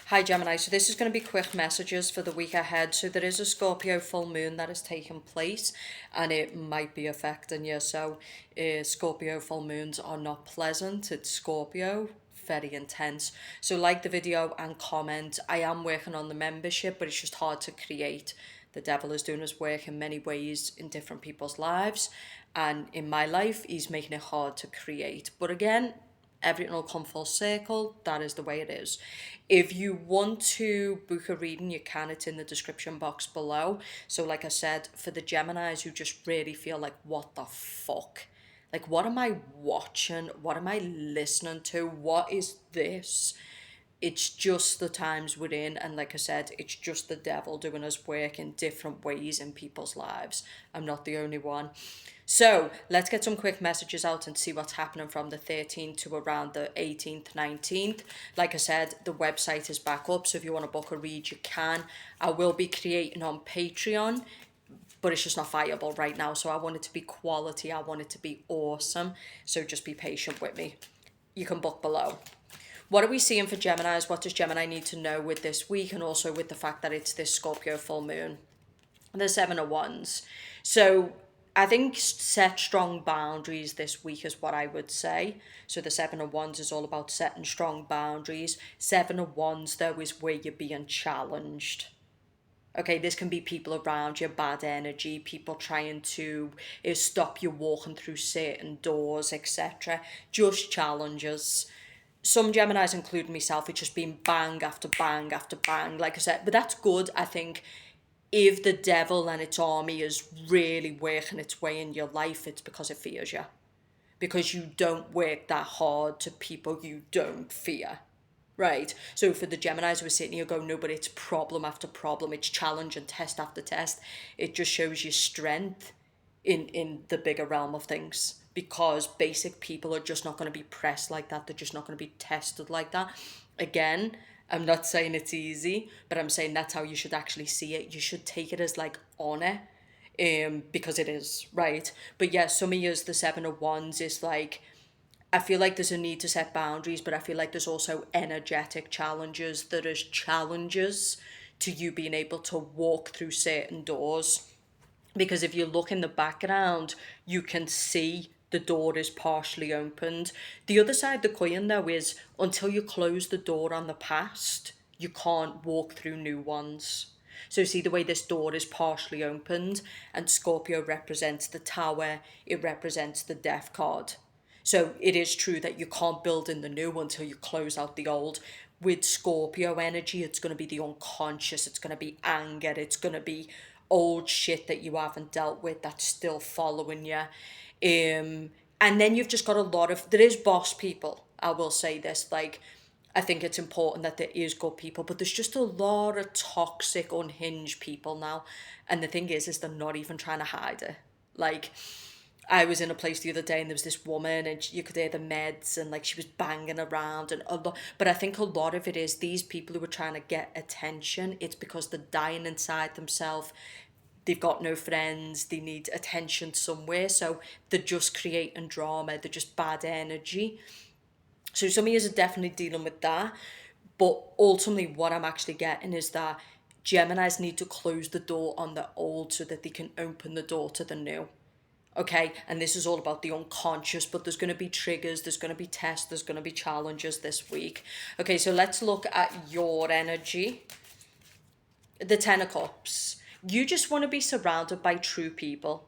Hi Gemini, so this is going to be quick messages for the week ahead. So there is a Scorpio full moon that is taking place and it might be affecting you. So Scorpio full moons are not pleasant. It's Scorpio, very intense. So like the video and comment. I am working on the membership, but it's just hard to create. The devil is doing his work in many ways in different people's lives. And in my life, he's making it hard to create. But again, everything will come full circle. That is the way it is. If you want to book a reading, you can. It's in the description box below. So like I said, for the Geminis who just really feel like, what the fuck? Like, what am I watching? What am I listening to? What is this? It's just the times we're in, and like I said, it's just the devil doing his work in different ways in people's lives. I'm not the only one. So let's get some quick messages out and see what's happening from the 13th to around the 18th, 19th. Like I said, the website is back up, so if you want to book a read, you can. I will be creating on Patreon, but it's just not viable right now. So I want it to be quality. I want it to be awesome. So just be patient with me. You can book below. What are we seeing for Geminis? What does Gemini need to know with this week, and also with the fact that it's this Scorpio full moon? The Seven of Wands. So I think set strong boundaries this week is what I would say. So the Seven of Wands is all about setting strong boundaries. Seven of Wands, though, is where you're being challenged. Okay, this can be people around you, bad energy, people trying to stop you walking through certain doors, etc. Just challenges. Some Geminis, including myself, it's just been bang after bang after bang, like I said. But that's good, I think. If the devil and its army is really working its way in your life, it's because it fears you. Because you don't work that hard to people you don't fear. Right? So for the Geminis who are sitting here going, no, but it's problem after problem, it's challenge and test after test. It just shows you strength in the bigger realm of things, because basic people are just not going to be pressed like that. They're just not going to be tested like that. Again, I'm not saying it's easy, but I'm saying that's how you should actually see it. You should take it as like honor, because it is, right? But yeah, some of years the Seven of Wands is like, I feel like there's a need to set boundaries, but I feel like there's also energetic challenges. There is challenges to you being able to walk through certain doors, because if you look in the background, you can see the door is partially opened. The other side of the coin, though, is until you close the door on the past, you can't walk through new ones. So see the way this door is partially opened, and Scorpio represents the tower, it represents the death card. So it is true that you can't build in the new until you close out the old. With Scorpio energy, it's going to be the unconscious, it's going to be anger, it's going to be old shit that you haven't dealt with that's still following you. And then you've just got a lot of, there is boss people, I will say this, like, I think it's important that there is good people, but there's just a lot of toxic, unhinged people now. And the thing is they're not even trying to hide it. Like, I was in a place the other day and there was this woman and you could hear the meds and like she was banging around and a lot. But I think a lot of it is these people who are trying to get attention. It's because they're dying inside themselves. They've got no friends. They need attention somewhere. So they're just creating drama. They're just bad energy. So some of you are definitely dealing with that. But ultimately what I'm actually getting is that Geminis need to close the door on the old so that they can open the door to the new. Okay, and this is all about the unconscious, but there's going to be triggers, there's going to be tests, there's going to be challenges this week. Okay, so let's look at your energy. The Ten of Cups. You just want to be surrounded by true people.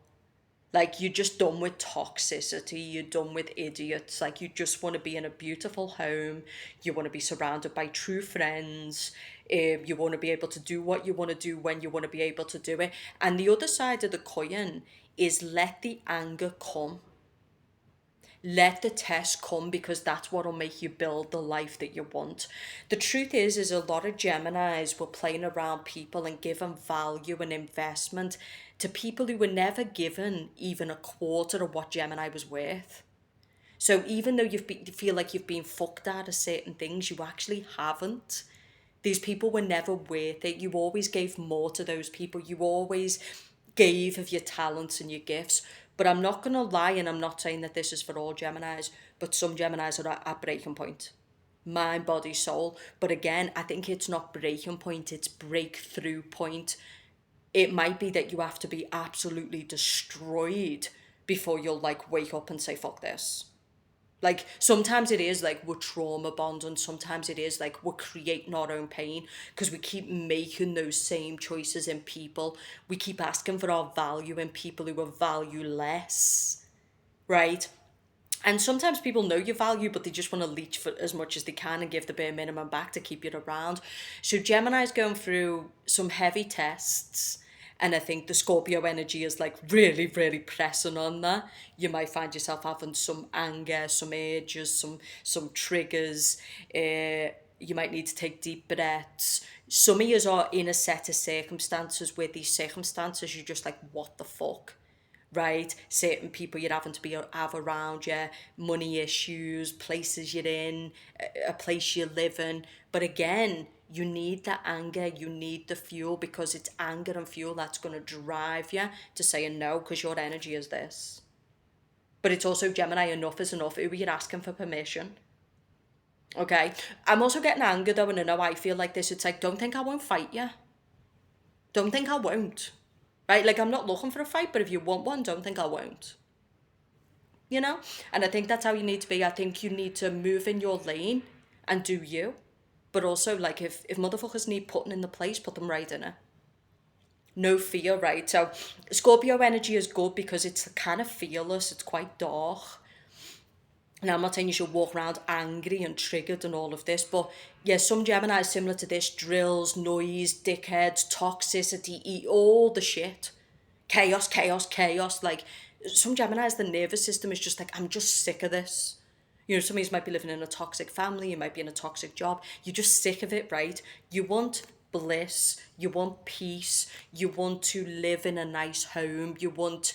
Like, you're just done with toxicity, you're done with idiots. Like, you just want to be in a beautiful home, you want to be surrounded by true friends, you want to be able to do what you want to do when you want to be able to do it. And the other side of the coin is let the anger come. Let the test come, because that's what will make you build the life that you want. The truth is a lot of Geminis were playing around people and giving value and investment to people who were never given even a quarter of what Gemini was worth. So even though you feel like you've been fucked out of certain things, you actually haven't. These people were never worth it. You always gave more to those people. You always gave of your talents and your gifts. But I'm not going to lie, and I'm not saying that this is for all Geminis, but some Geminis are at breaking point. mind, body, soul. But again, I think it's not breaking point, it's breakthrough point. It might be that you have to be absolutely destroyed before you'll like wake up and say, fuck this. Like sometimes it is like we're trauma bonding, sometimes it is like we're creating our own pain because we keep making those same choices in people. We keep asking for our value in people who are valueless, right? And sometimes people know your value, but they just want to leech for as much as they can and give the bare minimum back to keep you around. So Gemini's going through some heavy tests. And I think the Scorpio energy is like really, really pressing on that. You might find yourself having some anger, some urges, some triggers. You might need to take deep breaths. Some of you are in a set of circumstances where these circumstances you're just like, what the fuck? Right? Certain people you're having to have around you, money issues, places you're in, a place you live in. But again, you need the anger, you need the fuel, because it's anger and fuel that's going to drive you to saying no, because your energy is this. But it's also, Gemini, enough is enough. Who are you asking for permission? Okay? I'm also getting anger though, and I know I feel like this. It's like, don't think I won't fight you. Don't think I won't. Right? Like, I'm not looking for a fight, but if you want one, don't think I won't. You know? And I think that's how you need to be. I think you need to move in your lane and do you. But also, like, if motherfuckers need putting in the place, put them right in it. No fear, right? So, Scorpio energy is good because it's kind of fearless. It's quite dark. Now, I'm not saying you should walk around angry and triggered and all of this, but yeah, some Gemini is similar to this. Drills, noise, dickheads, toxicity, eat all the shit. Chaos, chaos, chaos. Like, some Geminis, the nervous system is just like, I'm just sick of this. You know, some of you might be living in a toxic family, you might be in a toxic job. You're just sick of it, right? You want bliss, you want peace, you want to live in a nice home, you want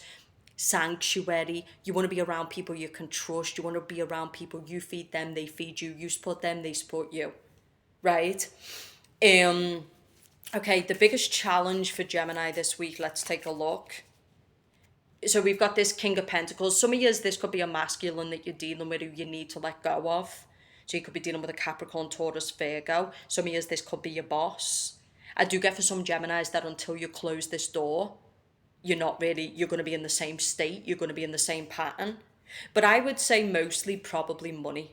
sanctuary, you want to be around people you can trust, you want to be around people, you feed them, they feed you, you support them, they support you, right? Okay, the biggest challenge for Gemini this week, let's take a look. So we've got this King of Pentacles. Some of you, this could be a masculine that you're dealing with who you need to let go of. So you could be dealing with a Capricorn, Taurus, Virgo. Some of you, this could be your boss. I do get for some Geminis that until you close this door, you're going to be in the same state. You're going to be in the same pattern. But I would say mostly probably money.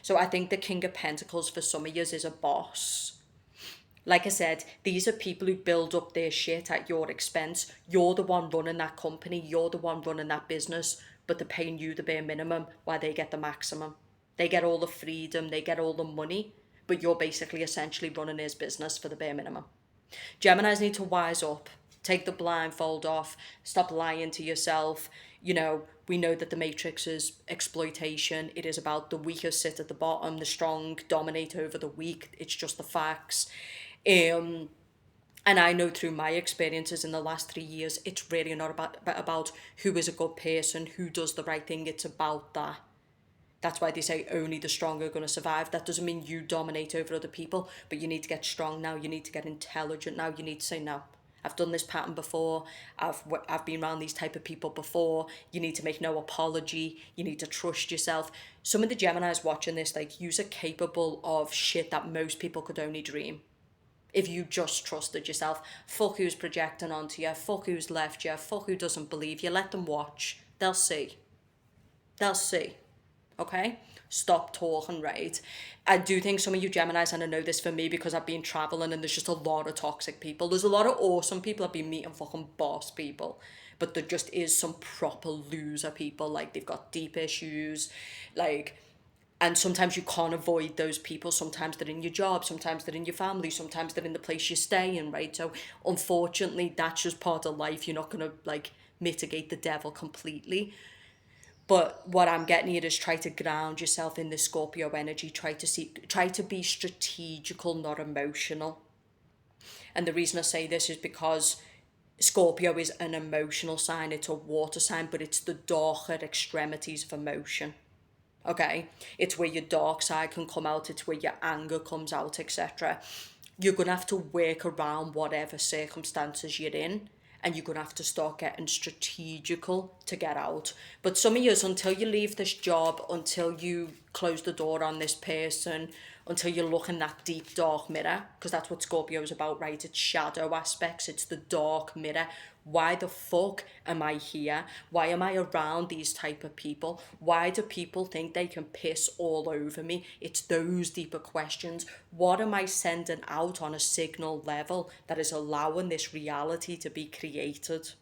So I think the King of Pentacles for some of you is a boss. Like I said, these are people who build up their shit at your expense. You're the one running that company. You're the one running that business. But they're paying you the bare minimum while they get the maximum. They get all the freedom. They get all the money. But you're basically essentially running his business for the bare minimum. Geminis need to wise up. Take the blindfold off. Stop lying to yourself. You know, we know that the Matrix is exploitation. It is about the weaker sit at the bottom. The strong dominate over the weak. It's just the facts. And I know through my experiences in the last 3 years, it's really not about who is a good person, who does the right thing. It's about that. That's why they say only the strong are going to survive. That doesn't mean you dominate over other people, but you need to get strong now. You need to get intelligent now. You need to say, no, I've done this pattern before. I've been around these type of people before. You need to make no apology. You need to trust yourself. Some of the Geminis watching this, like, you are capable of shit that most people could only dream. If you just trusted yourself. Fuck who's projecting onto you. Fuck who's left you. Fuck who doesn't believe you. Let them watch. They'll see. They'll see. Okay? Stop talking, right? I do think some of you Geminis, and I know this for me because I've been traveling and there's just a lot of toxic people. There's a lot of awesome people. I've been meeting fucking boss people. But there just is some proper loser people. Like, they've got deep issues. Like, and sometimes you can't avoid those people. Sometimes they're in your job, sometimes they're in your family, sometimes they're in the place you stay in, right? So unfortunately, that's just part of life. You're not going to like mitigate the devil completely. But what I'm getting here is try to ground yourself in the Scorpio energy. Try to be strategical, not emotional. And the reason I say this is because Scorpio is an emotional sign. It's a water sign, but it's the darker extremities of emotion. Okay, it's where your dark side can come out, it's where your anger comes out, etc. You're going to have to work around whatever circumstances you're in and you're going to have to start getting strategical to get out. But some of you, until you leave this job, until you close the door on this person, until you look in that deep dark mirror, because that's what Scorpio is about, right? It's shadow aspects, it's the dark mirror. Why the fuck am I here? Why am I around these type of people? Why do people think they can piss all over me? It's those deeper questions. What am I sending out on a signal level that is allowing this reality to be created?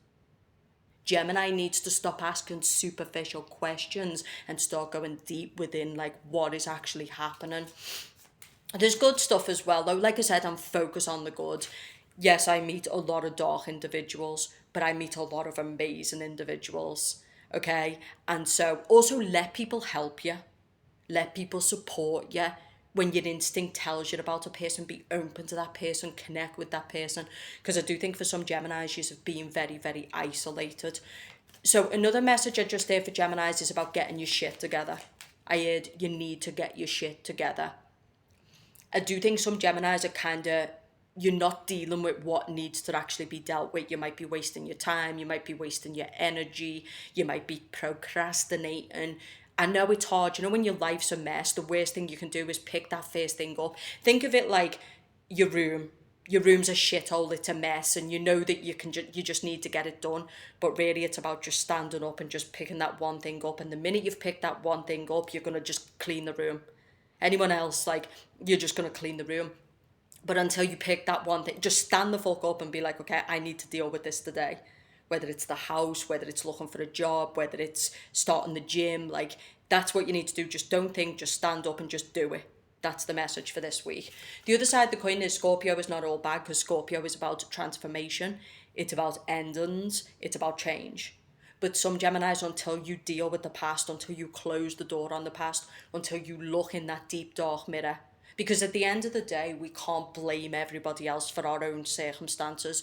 Gemini needs to stop asking superficial questions and start going deep within, like, what is actually happening. There's good stuff as well, though. Like I said, I'm focused on the good. Yes, I meet a lot of dark individuals, but I meet a lot of amazing individuals. Okay? And so also let people help you. Let people support you. When your instinct tells you about a person, be open to that person, connect with that person. Because I do think for some Geminis, you've been very, very isolated. So another message I just heard for Geminis is about getting your shit together. I heard you need to get your shit together. I do think some Geminis are you're not dealing with what needs to actually be dealt with. You might be wasting your time, you might be wasting your energy, you might be procrastinating. I know it's hard. You know, when your life's a mess, the worst thing you can do is pick that first thing up. Think of it like your room. Your room's a shithole, it's a mess, and you know that you just need to get it done. But really, it's about just standing up and just picking that one thing up. And the minute you've picked that one thing up, you're going to just clean the room. Anyone else, like, you're just going to clean the room. But until you pick that one thing, just stand the fuck up and be like, okay, I need to deal with this today. Whether it's the house, whether it's looking for a job, whether it's starting the gym, like, that's what you need to do. Just don't think, just stand up and just do it. That's the message for this week. The other side of the coin is Scorpio is not all bad, because Scorpio is about transformation. It's about endings. It's about change. But some Geminis, until you deal with the past, until you close the door on the past, until you look in that deep dark mirror, because at the end of the day, we can't blame everybody else for our own circumstances.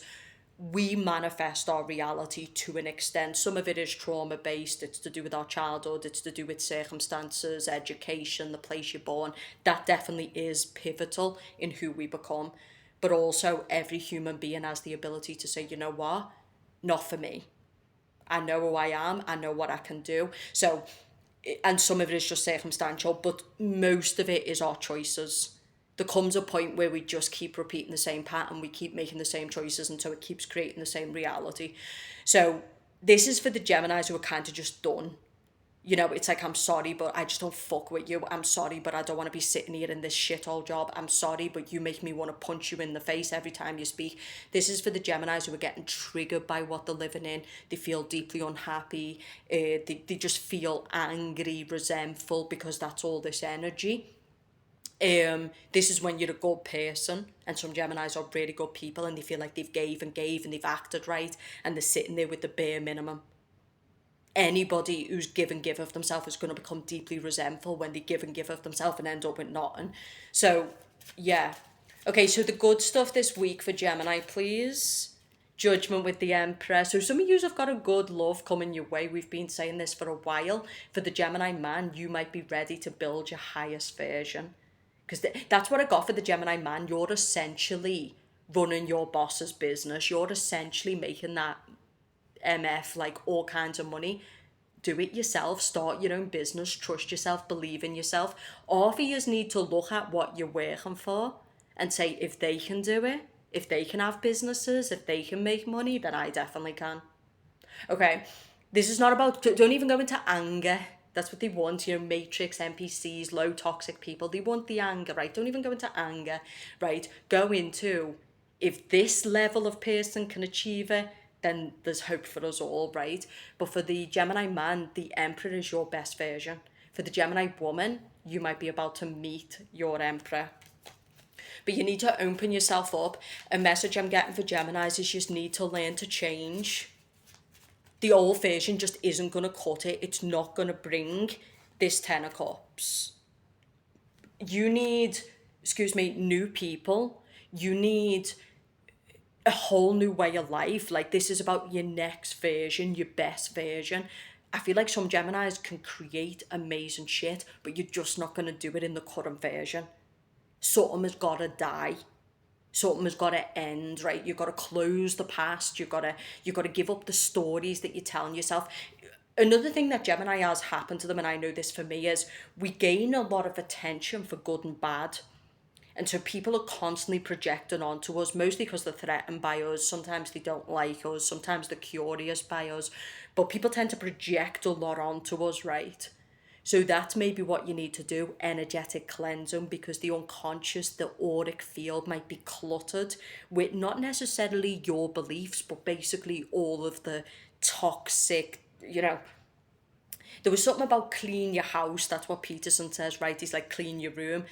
We manifest our reality to an extent. Some of it is trauma based. It's to do with our childhood. It's to do with circumstances, education, the place you're born. That definitely is pivotal in who we become. But also every human being has the ability to say, you know what? Not for me. I know who I am, I know what I can do. So, and some of it is just circumstantial, but most of it is our choices. There comes a point where we just keep repeating the same pattern, we keep making the same choices, and so it keeps creating the same reality. So this is for the Geminis who are kind of just done. You know, it's like, I'm sorry, but I just don't fuck with you. I'm sorry, but I don't want to be sitting here in this shithole job. I'm sorry, but you make me want to punch you in the face every time you speak. This is for the Geminis who are getting triggered by what they're living in. They feel deeply unhappy. They just feel angry, resentful, because that's all this energy. This is when you're a good person, and some Geminis are really good people, and they feel like they've gave and they've acted right, and they're sitting there with the bare minimum. Anybody who's give of themselves is going to become deeply resentful when they give of themselves and end up with nothing. So, yeah. Okay, so the good stuff this week for Gemini, please. Judgment with the Emperor. So some of you have got a good love coming your way. We've been saying this for a while. For the Gemini man, you might be ready to build your highest version. Because that's what I got for the Gemini man. You're essentially running your boss's business. You're essentially making that MF, like, all kinds of money. Do it yourself, start your own business, trust yourself, believe in yourself. All of you need to look at what you're working for and say, if they can do it, if they can have businesses, if they can make money, then I definitely can. Okay, this is not about, don't even go into anger. That's what they want, you know, matrix, NPCs, low toxic people. They want the anger, right? Don't even go into anger, right? Go into, if this level of person can achieve it, then there's hope for us all, right? But for the Gemini man, the Emperor is your best version. For the Gemini woman, you might be about to meet your Emperor. But you need to open yourself up. A message I'm getting for Geminis is you just need to learn to change. The old version just isn't going to cut it. It's not going to bring this Ten of Cups. You need, new people. You need a whole new way of life. Like, this is about your next version, your best version. I feel like some Geminis can create amazing shit, but you're just not going to do it in the current version. Something has got to die. Something has got to end, right? You've got to close the past. You got to give up the stories that you're telling yourself. Another thing that Gemini has happened to them, and I know this for me, is we gain a lot of attention for good and bad. And so people are constantly projecting onto us, mostly because they're threatened by us. Sometimes they don't like us. Sometimes they're curious by us. But people tend to project a lot onto us, right? So that's maybe what you need to do, energetic cleansing, because the unconscious, the auric field might be cluttered with not necessarily your beliefs, but basically all of the toxic, there was something about clean your house. That's what Peterson says, right? He's like, clean your room.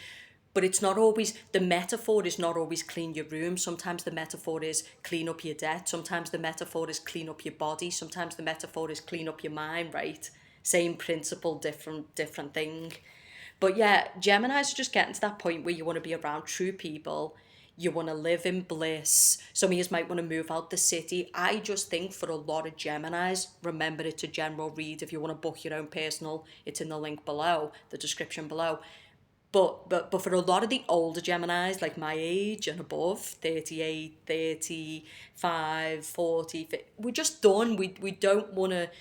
But it's not always, the metaphor is not always clean your room. Sometimes the metaphor is clean up your debt. Sometimes the metaphor is clean up your body. Sometimes the metaphor is clean up your mind, right? Same principle, different thing. But yeah, Geminis are just getting to that point where you want to be around true people. You want to live in bliss. Some of you might want to move out the city. I just think for a lot of Geminis, remember it's a general read. If you want to book your own personal, it's in the link below, the description below. But for a lot of the older Geminis, like my age and above, 38, 35, 40, we're just done. We don't want to,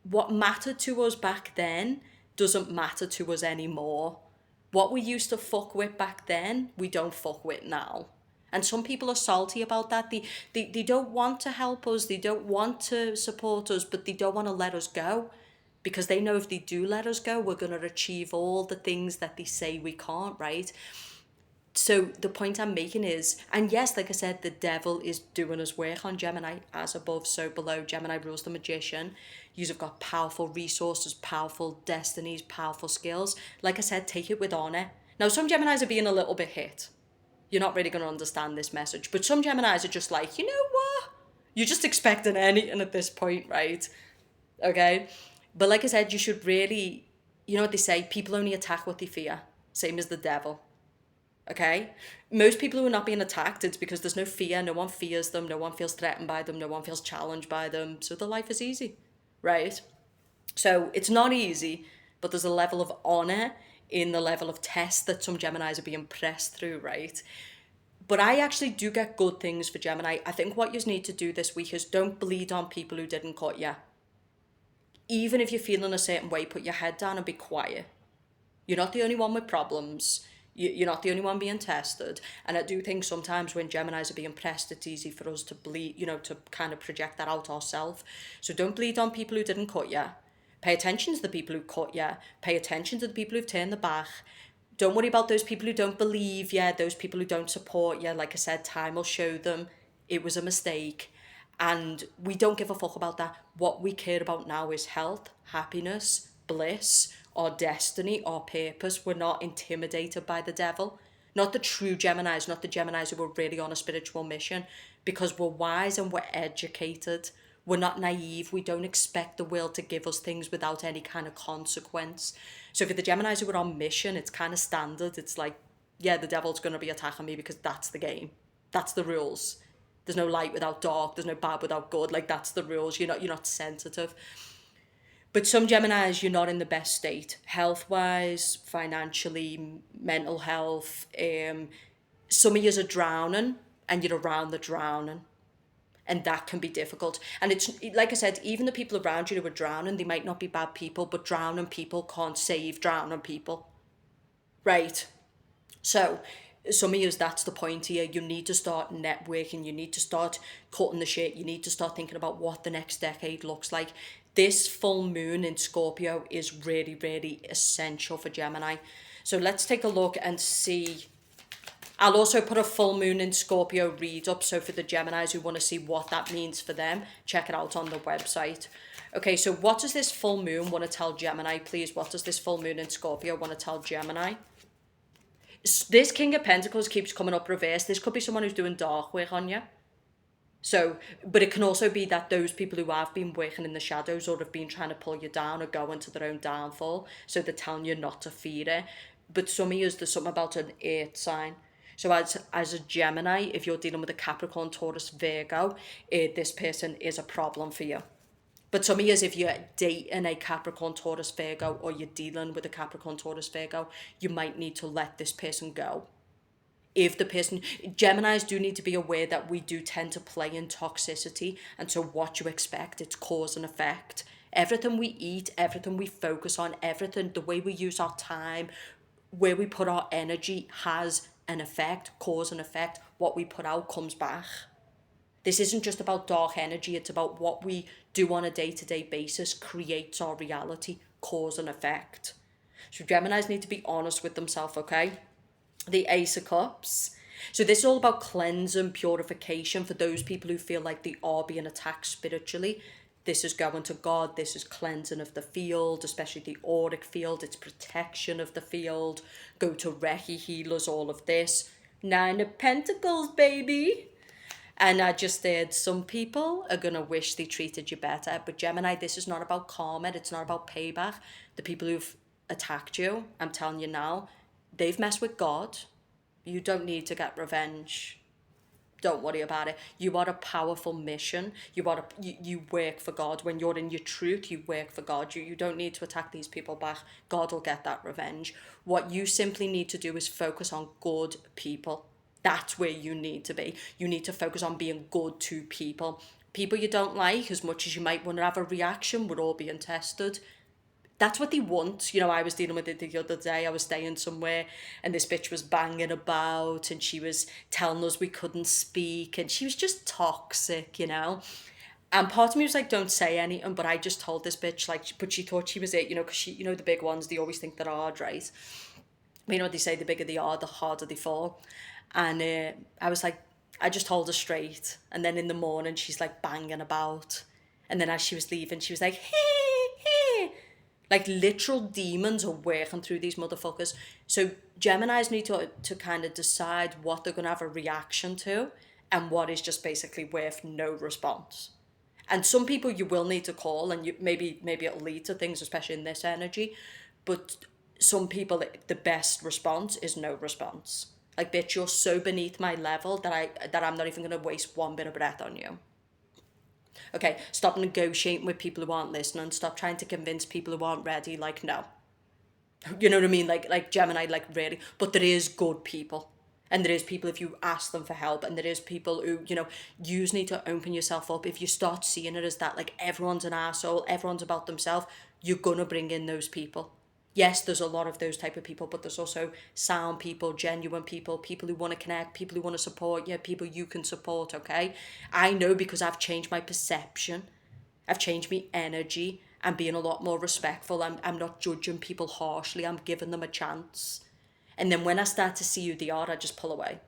what mattered to us back then doesn't matter to us anymore. What we used to fuck with back then, we don't fuck with now. And some people are salty about that. They don't want to help us, they don't want to support us, but they don't want to let us go. Because they know if they do let us go, we're going to achieve all the things that they say we can't, right? So the point I'm making is, and yes, like I said, the devil is doing his work on Gemini, as above, so below. Gemini rules the magician. You've got powerful resources, powerful destinies, powerful skills. Like I said, take it with honor. Now, some Geminis are being a little bit hit. You're not really going to understand this message. But some Geminis are just like, you know what? You're just expecting anything at this point, right? Okay? But like I said, you should really, you know what they say, people only attack what they fear. Same as the devil. Okay? Most people who are not being attacked, it's because there's no fear, no one fears them, no one feels threatened by them, no one feels challenged by them, so their life is easy, right? So it's not easy, but there's a level of honor in the level of test that some Geminis are being pressed through, right? But I actually do get good things for Gemini. I think what you need to do this week is don't bleed on people who didn't cut you. Even if you're feeling a certain way, put your head down and be quiet. You're not the only one with problems. You're not the only one being tested. And I do think sometimes when Geminis are being pressed, it's easy for us to bleed, to kind of project that out ourselves. So don't bleed on people who didn't cut you. Pay attention to the people who cut you. Pay attention to the people who've turned the back. Don't worry about those people who don't believe you, those people who don't support you. Like I said, time will show them it was a mistake. And we don't give a fuck about that. What we care about now is health, happiness, bliss, our destiny, our purpose. We're not intimidated by the devil. Not the true Geminis, not the Geminis who are really on a spiritual mission, because we're wise and we're educated. We're not naive. We don't expect the world to give us things without any kind of consequence. So for the Geminis who are on mission, it's kind of standard. It's like, yeah, the devil's going to be attacking me because that's the game. That's the rules. There's no light without dark. There's no bad without good. Like, that's the rules. You're not sensitive. But some Geminis, you're not in the best state. Health-wise, financially, mental health. Some of you are drowning and you're around the drowning. And that can be difficult. And it's, like I said, even the people around you who are drowning, they might not be bad people, but drowning people can't save drowning people. Right? So some of you, that's the point here. You need to start networking. You need to start cutting the shit. You need to start thinking about what the next decade looks like. This full moon in Scorpio is really, really essential for Gemini. So let's take a look and see. I'll also put a full moon in Scorpio read up. So for the Geminis who want to see what that means for them, check it out on the website. Okay, so what does this full moon want to tell Gemini, please? What does this full moon in Scorpio want to tell Gemini? This King of Pentacles keeps coming up reversed. This could be someone who's doing dark work on you. So, but it can also be that those people who have been working in the shadows or have been trying to pull you down are going to their own downfall. So they're telling you not to fear it. But some of you, there's something about an earth sign. So as a Gemini, if you're dealing with a Capricorn, Taurus, Virgo, this person is a problem for you. But some of you, if you're dating a Capricorn, Taurus, Virgo, or you're dealing with a Capricorn, Taurus, Virgo, you might need to let this person go. If the person, Geminis do need to be aware that we do tend to play in toxicity, and so what you expect, it's cause and effect. Everything we eat, everything we focus on, everything, the way we use our time, where we put our energy has an effect, cause and effect. What we put out comes back. This isn't just about dark energy, it's about what we do on a day-to-day basis creates our reality, cause and effect. So Geminis need to be honest with themselves, okay? The Ace of Cups. So this is all about cleansing, purification for those people who feel like they are being attacked spiritually. This is going to God, this is cleansing of the field, especially the auric field, it's protection of the field. Go to Reiki healers, all of this. Nine of Pentacles, baby. And I just said, some people are going to wish they treated you better. But Gemini, this is not about karma. It's not about payback. The people who've attacked you, I'm telling you now, they've messed with God. You don't need to get revenge. Don't worry about it. You are a powerful mission. You work for God. When you're in your truth, you work for God. You don't need to attack these people back. God will get that revenge. What you simply need to do is focus on good people. That's where you need to be. You need to focus on being good to people. People you don't like, as much as you might want to have a reaction, we're all being tested. That's what they want. You know, I was dealing with it the other day. I was staying somewhere and this bitch was banging about and she was telling us we couldn't speak and she was just toxic, you know. And part of me was like, don't say anything, but I just told this bitch, like, but she thought she was it, you know, because she, you know, the big ones, they always think they're hard, right? You know, they say the bigger they are, the harder they fall. And I was like, I just told her straight. And then in the morning, she's like banging about. And then as she was leaving, she was like, hey, hey. Like literal demons are working through these motherfuckers. So Geminis need to kind of decide what they're going to have a reaction to and what is just basically worth no response. And some people you will need to call and you maybe it'll lead to things, especially in this energy. But some people, the best response is no response. Like, bitch, you're so beneath my level that I'm not even going to waste one bit of breath on you. Okay, stop negotiating with people who aren't listening. Stop trying to convince people who aren't ready. Like, no. You know what I mean? Like Gemini, like really. But there is good people. And there is people if you ask them for help. And there is people who, you know, you need to open yourself up. If you start seeing it as that, like, everyone's an asshole, everyone's about themselves, you're going to bring in those people. Yes, there's a lot of those type of people, but there's also sound people, genuine people, people who want to connect, people who want to support you, people you can support, okay? I know because I've changed my perception. I've changed my energy. I'm being a lot more respectful. I'm not judging people harshly. I'm giving them a chance. And then when I start to see who they are, I just pull away.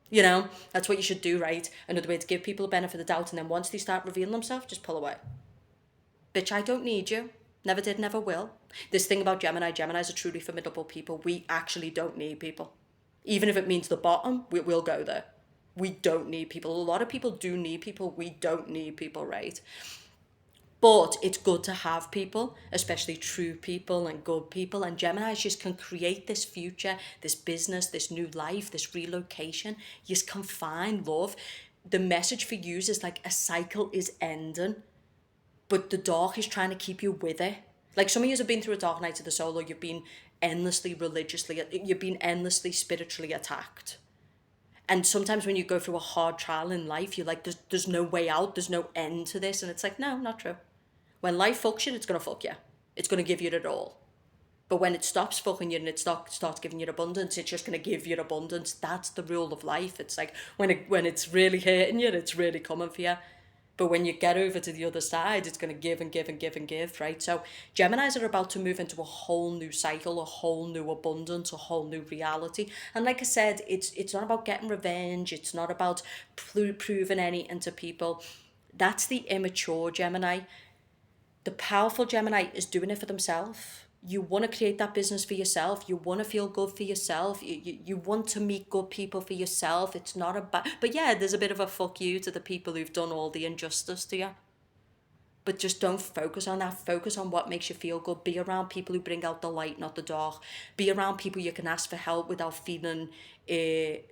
You know, that's what you should do, right? Another way to give people a benefit of the doubt. And then once they start revealing themselves, just pull away. Bitch, I don't need you. Never did, never will. This thing about Geminis are truly formidable people. We actually don't need people. Even if it means the bottom, we'll go there. We don't need people. A lot of people do need people. We don't need people, right? But it's good to have people, especially true people and good people. And Geminis just can create this future, this business, this new life, this relocation. You just can find love. The message for you is like a cycle is ending, but the dark is trying to keep you with it. Like some of you have been through a dark night of the soul, or you've been endlessly religiously, you've been endlessly spiritually attacked. And sometimes when you go through a hard trial in life, you're like, there's no way out, there's no end to this. And it's like, no, not true. When life fucks you, it's going to fuck you. It's going to give you it all. But when it stops fucking you and it starts giving you abundance, it's just going to give you abundance. That's the rule of life. It's like when it's really hurting you, it's really coming for you. But when you get over to the other side, it's going to give and give and give and give, right? So Geminis are about to move into a whole new cycle, a whole new abundance, a whole new reality. And like I said, it's not about getting revenge. It's not about proving anything to people. That's the immature Gemini. The powerful Gemini is doing it for themselves. You want to create that business for yourself. You want to feel good for yourself. You want to meet good people for yourself. It's not about... But yeah, there's a bit of a fuck you to the people who've done all the injustice to you. But just don't focus on that. Focus on what makes you feel good. Be around people who bring out the light, not the dark. Be around people you can ask for help without feeling... like,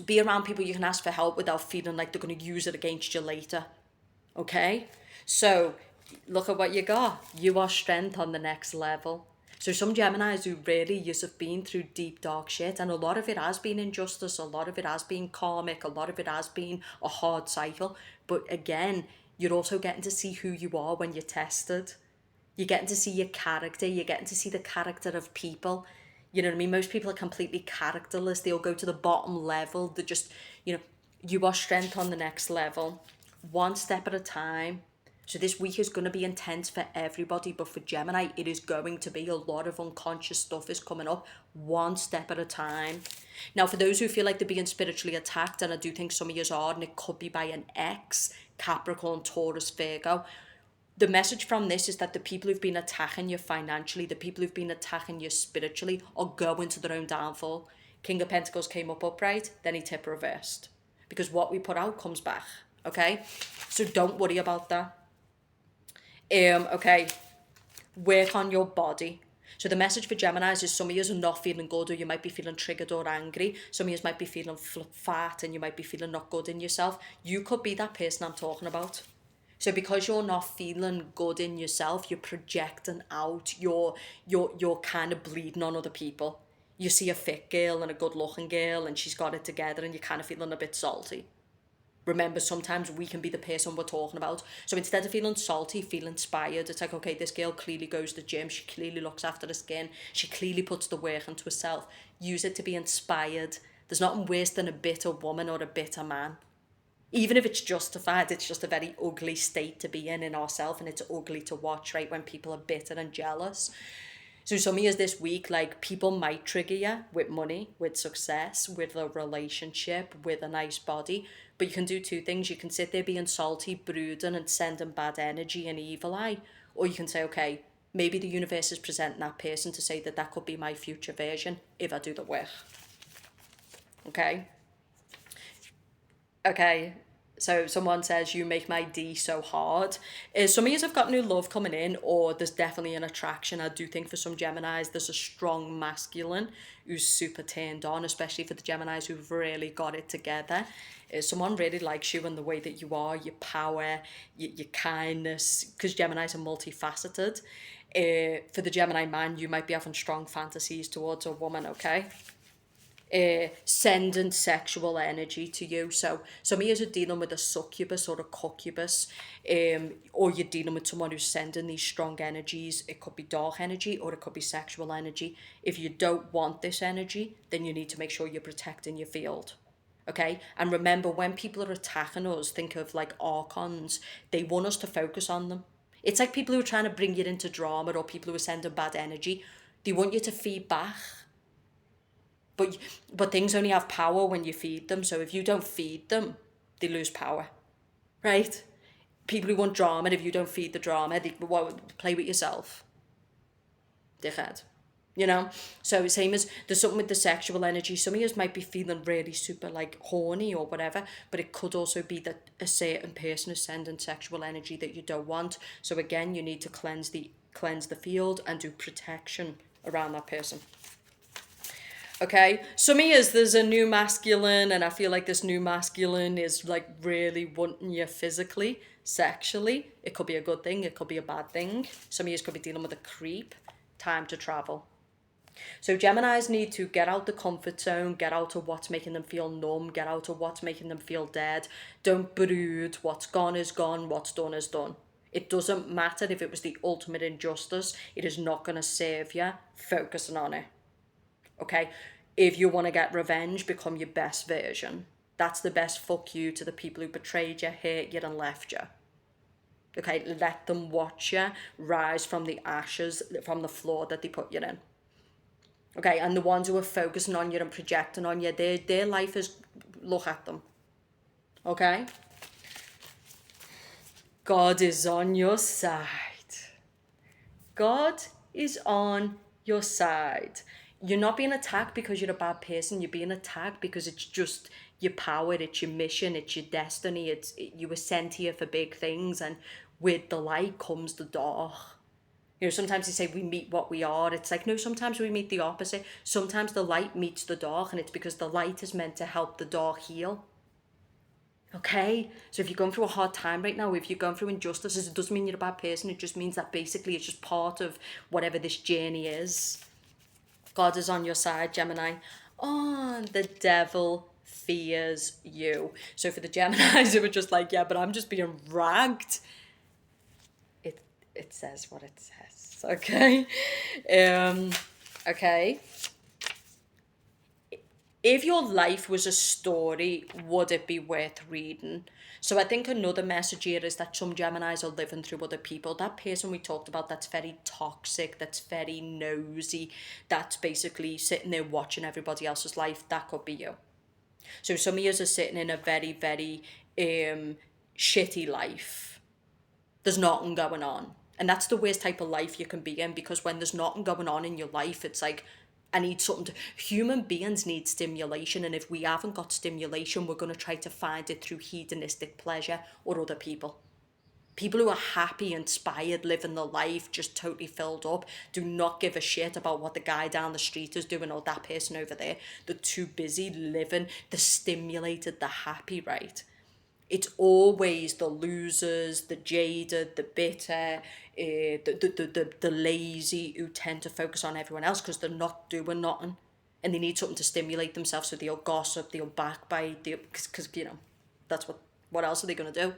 be around people you can ask for help without feeling like they're going to use it against you later. Okay? So... look at what you got. You are strength on the next level. So some Geminis who really just have been through deep dark shit, and a lot of it has been injustice, a lot of it has been karmic, a lot of it has been a hard cycle. But again, you're also getting to see who you are when you're tested. You're getting to see your character, you're getting to see the character of people. You know what I mean? Most people are completely characterless. They'll go to the bottom level. They're just, you are strength on the next level, one step at a time. So this week is going to be intense for everybody, but for Gemini, it is going to be a lot of unconscious stuff is coming up, one step at a time. Now, for those who feel like they're being spiritually attacked, and I do think some of you are, and it could be by an ex, Capricorn, Taurus, Virgo, the message from this is that the people who've been attacking you financially, the people who've been attacking you spiritually, are going to their own downfall. King of Pentacles came up upright, then he tip reversed. Because what we put out comes back, okay? So don't worry about that. Okay, work on your body. So the message for Geminis is some of you are not feeling good, or you might be feeling triggered or angry. Some of you might be feeling fat, and you might be feeling not good in yourself. You could be that person I'm talking about. So because you're not feeling good in yourself, you're projecting out, you're kind of bleeding on other people. You see a fit girl and a good looking girl and she's got it together and you're kind of feeling a bit salty. Remember, sometimes we can be the person we're talking about. So instead of feeling salty, feel inspired. It's like, okay, this girl clearly goes to the gym. She clearly looks after her skin. She clearly puts the work into herself. Use it to be inspired. There's nothing worse than a bitter woman or a bitter man. Even if it's justified, it's just a very ugly state to be in ourselves, and it's ugly to watch, right, when people are bitter and jealous. So some of you this week, like, people might trigger you with money, with success, with a relationship, with a nice body. But you can do two things. You can sit there being salty, brooding, and sending bad energy and evil eye. Or you can say, okay, maybe the universe is presenting that person to say that that could be my future version if I do the work. Okay? Okay. So someone says, you make my D so hard. Some of you have got new love coming in, or there's definitely an attraction. I do think for some Geminis, there's a strong masculine who's super turned on, especially for the Geminis who've really got it together. Someone really likes you and the way that you are, your power, your kindness, because Geminis are multifaceted. For the Gemini man, you might be having strong fantasies towards a woman, okay? Sending sexual energy to you. So some of you are dealing with a succubus or a concubus, or you're dealing with someone who's sending these strong energies. It could be dark energy or it could be sexual energy. If you don't want this energy, then you need to make sure you're protecting your field. Okay, and remember, when people are attacking us, think of like archons. They want us to focus on them. It's like people who are trying to bring you into drama, or people who are sending bad energy. They want you to feed back. But things only have power when you feed them. So if you don't feed them, they lose power, right? People who want drama, if you don't feed the drama, they play with yourself. Dickhead. You know? So same as there's something with the sexual energy. Some of you might be feeling really super like horny or whatever, but it could also be that a certain person is sending sexual energy that you don't want. So again, you need to cleanse the field and do protection around that person. Okay, some years there's a new masculine, and I feel like this new masculine is like really wanting you physically, sexually. It could be a good thing, it could be a bad thing. Some of you could be dealing with a creep. Time to travel. So Geminis need to get out the comfort zone, get out of what's making them feel numb, get out of what's making them feel dead. Don't brood. What's gone is gone, what's done is done. It doesn't matter if it was the ultimate injustice. It is not going to serve you. Focusing on it. Okay, if you want to get revenge, become your best version. That's the best fuck you to the people who betrayed you, hurt you, and left you. Okay, let them watch you rise from the ashes, from the floor that they put you in. Okay, and the ones who are focusing on you and projecting on you, their life is, look at them. Okay? God is on your side. God is on your side. You're not being attacked because you're a bad person. You're being attacked because it's just your power, it's your mission, it's your destiny. You were sent here for big things, and with the light comes the dark. You know, sometimes they say we meet what we are. It's like, no, sometimes we meet the opposite. Sometimes the light meets the dark, and it's because the light is meant to help the dark heal. Okay? So if you're going through a hard time right now, if you're going through injustices, it doesn't mean you're a bad person. It just means that basically it's just part of whatever this journey is. God is on your side, Gemini. Oh, the devil fears you. So for the Geminis, it was just like, yeah, but I'm just being ragged. It it says what it says. Okay. Okay. If your life was a story, would it be worth reading? So I think another message here is that some Geminis are living through other people. That person we talked about that's very toxic, that's very nosy, that's basically sitting there watching everybody else's life, that could be you. So some of you are sitting in a very, very shitty life. There's nothing going on. And that's the worst type of life you can be in, because when there's nothing going on in your life, it's like, I need something to. Human beings need stimulation, and if we haven't got stimulation, we're going to try to find it through hedonistic pleasure or other people. People who are happy, inspired, living their life, just totally filled up, do not give a shit about what the guy down the street is doing or that person over there. They're too busy living, they're stimulated, they're happy, right? It's always the losers, the jaded, the bitter, the lazy who tend to focus on everyone else because they're not doing nothing. And they need something to stimulate themselves, so they'll gossip, they'll backbite, because, that's what else are they going to do?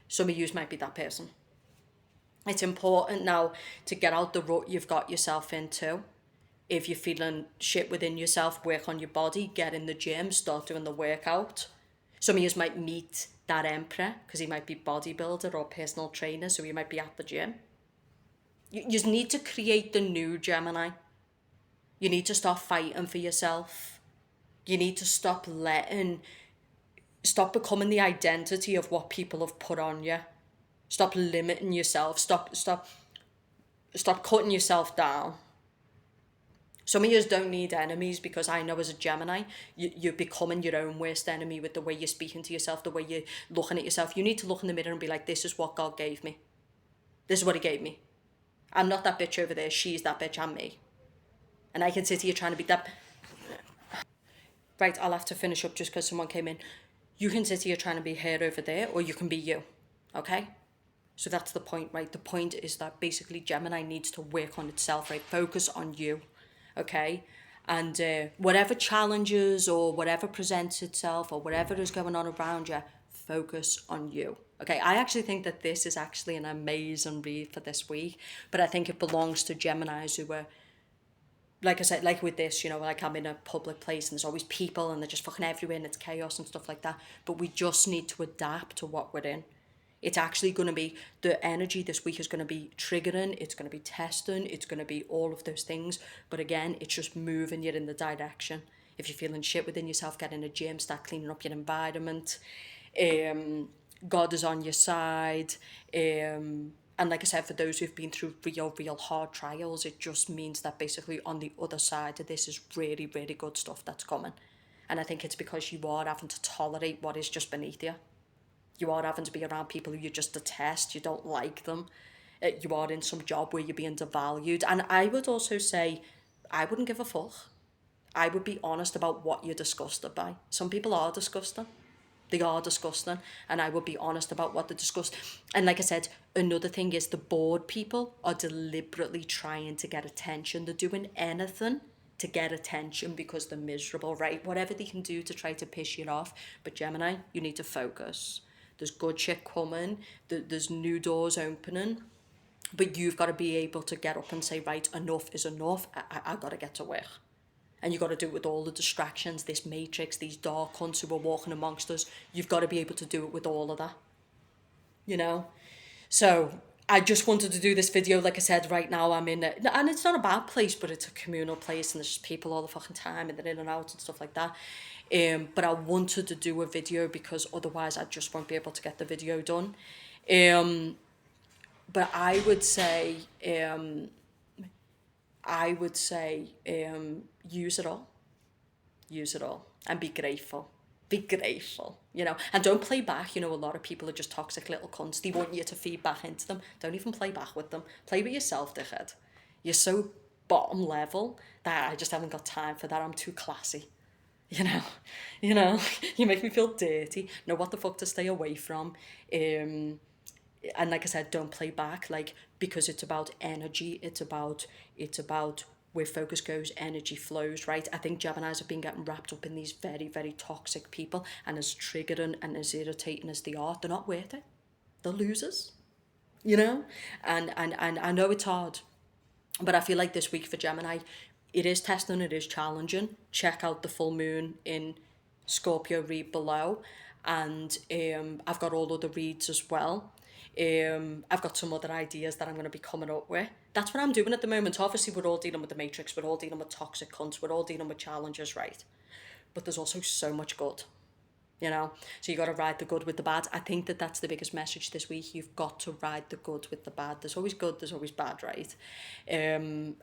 Some of you might be that person. It's important now to get out the rut you've got yourself into. If you're feeling shit within yourself, work on your body, get in the gym, start doing the workout. Some of you might meet that emperor because he might be bodybuilder or personal trainer, so he might be at the gym. You need to create the new Gemini. You need to start fighting for yourself. You need to stop becoming the identity of what people have put on you. Stop limiting yourself. Stop cutting yourself down. Some of you don't need enemies, because I know as a Gemini, you're becoming your own worst enemy with the way you're speaking to yourself, the way you're looking at yourself. You need to look in the mirror and be like, this is what God gave me. This is what he gave me. I'm not that bitch over there. She's that bitch. I'm me. And I can sit here trying to be that. Right, I'll have to finish up just because someone came in. You can sit here trying to be her over there, or you can be you. Okay? So that's the point, right? The point is that basically Gemini needs to work on itself, right? Focus on you. Okay? And whatever challenges or whatever presents itself or whatever is going on around you, focus on you. Okay, I actually think that this is actually an amazing read for this week, but I think it belongs to Geminis who are, like I said, like with this, like I'm in a public place and there's always people and they're just fucking everywhere and it's chaos and stuff like that. But we just need to adapt to what we're in. It's actually going to be, the energy this week is going to be triggering, it's going to be testing, it's going to be all of those things. But again, it's just moving you in the direction. If you're feeling shit within yourself, get in a gym, start cleaning up your environment. God is on your side. And like I said, for those who've been through real hard trials, it just means that basically on the other side of this is really, really good stuff that's coming. And I think it's because you are having to tolerate what is just beneath you. You are having to be around people who you just detest, you don't like them. You are in some job where you're being devalued. And I would also say, I wouldn't give a fuck. I would be honest about what you're disgusted by. Some people are disgusting. They are disgusting. And I would be honest about what they're disgusted. And like I said, another thing is the bored people are deliberately trying to get attention. They're doing anything to get attention because they're miserable, right? Whatever they can do to try to piss you off. But Gemini, you need to focus. There's good shit coming. There's new doors opening. But you've got to be able to get up and say, right, enough is enough. I got to get to work. And you've got to do it with all the distractions, this matrix, these dark cunts who are walking amongst us. You've got to be able to do it with all of that. So I just wanted to do this video. Like I said, right now I'm in it. And it's not a bad place, but it's a communal place and there's just people all the fucking time and they're in and out and stuff like that. But I wanted to do a video because otherwise I just won't be able to get the video done. But I would say, use it all. Use it all and be grateful. Be grateful, and don't play back. A lot of people are just toxic little cunts. They want you to feed back into them. Don't even play back with them. Play with yourself, dickhead. You're so bottom level that I just haven't got time for that. I'm too classy. you know, you know, you make me feel dirty. Know what the fuck to stay away from. And like I said, don't play back. Like, because it's about energy. It's about where focus goes, energy flows, right? I think Geminis have been getting wrapped up in these very, very toxic people, and as triggering and as irritating as they are, they're not worth it. They're losers, you know? And I know it's hard, but I feel like this week for Gemini, it is testing, it is challenging. Check out the full moon in Scorpio read below. And I've got all other reads as well. I've got some other ideas that I'm going to be coming up with. That's what I'm doing at the moment. Obviously, we're all dealing with the matrix, we're all dealing with toxic cunts, we're all dealing with challenges, right? But there's also so much good, you know, so you got to ride the good with the bad. I think that that's the biggest message this week. You've got to ride the good with the bad. There's always good, there's always bad, right? And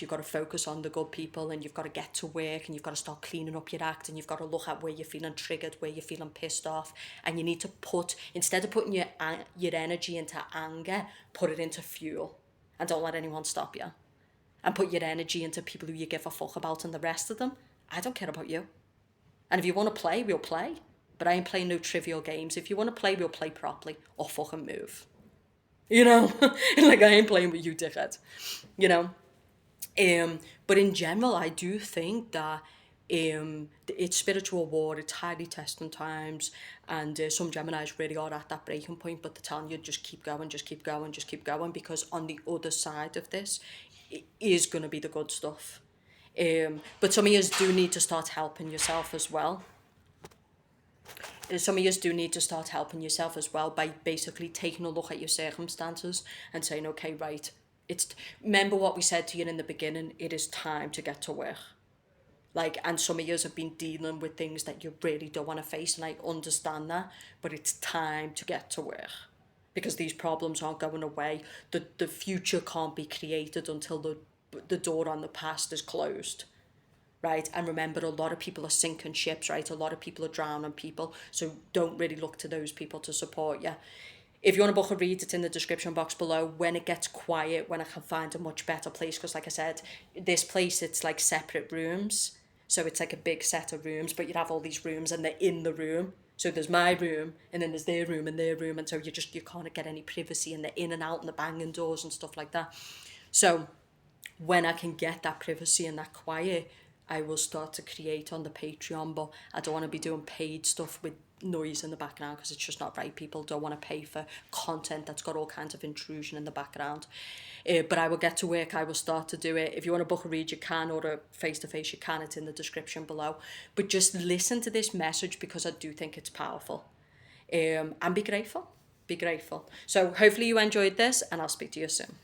you've got to focus on the good people, and you've got to get to work, and you've got to start cleaning up your act, and you've got to look at where you're feeling triggered, where you're feeling pissed off, and you need to put, instead of putting your energy into anger, put it into fuel, and don't let anyone stop you. And put your energy into people who you give a fuck about, and the rest of them, I don't care about you. And if you want to play, we'll play. But I ain't playing no trivial games. If you want to play, we'll play properly, or fucking move. You know? Like, I ain't playing with you, dickhead. You know? But in general, I do think that it's spiritual war, it's highly testing times, and some Geminis really are at that breaking point, but they're telling you just keep going, just keep going, just keep going, because on the other side of this, it is going to be the good stuff. But some of you do need to start helping yourself as well. Some of you do need to start helping yourself as well by basically taking a look at your circumstances and saying, okay, right, remember what we said to you in the beginning, it is time to get to work. Like, and some of you have been dealing with things that you really don't want to face, and I understand that, but it's time to get to work, because these problems aren't going away. The future can't be created until the door on the past is closed. Right? And remember, a lot of people are sinking ships, right? A lot of people are drowning people. So don't really look to those people to support you. If you want to book a read, it's in the description box below. When it gets quiet, when I can find a much better place, because like I said, this place, it's like separate rooms. So it's like a big set of rooms, but you'd have all these rooms and they're in the room. So there's my room, and then there's their room and their room. And so you can't get any privacy, and they're in and out and the banging doors and stuff like that. So when I can get that privacy and that quiet, I will start to create on the Patreon, but I don't want to be doing paid stuff with noise in the background, because it's just not right. People don't want to pay for content that's got all kinds of intrusion in the background. But I will get to work. I will start to do it. If you want to book a read, you can, or a face-to-face, you can. It's in the description below. But just listen to this message, because I do think it's powerful. And be grateful. Be grateful. So hopefully you enjoyed this, and I'll speak to you soon.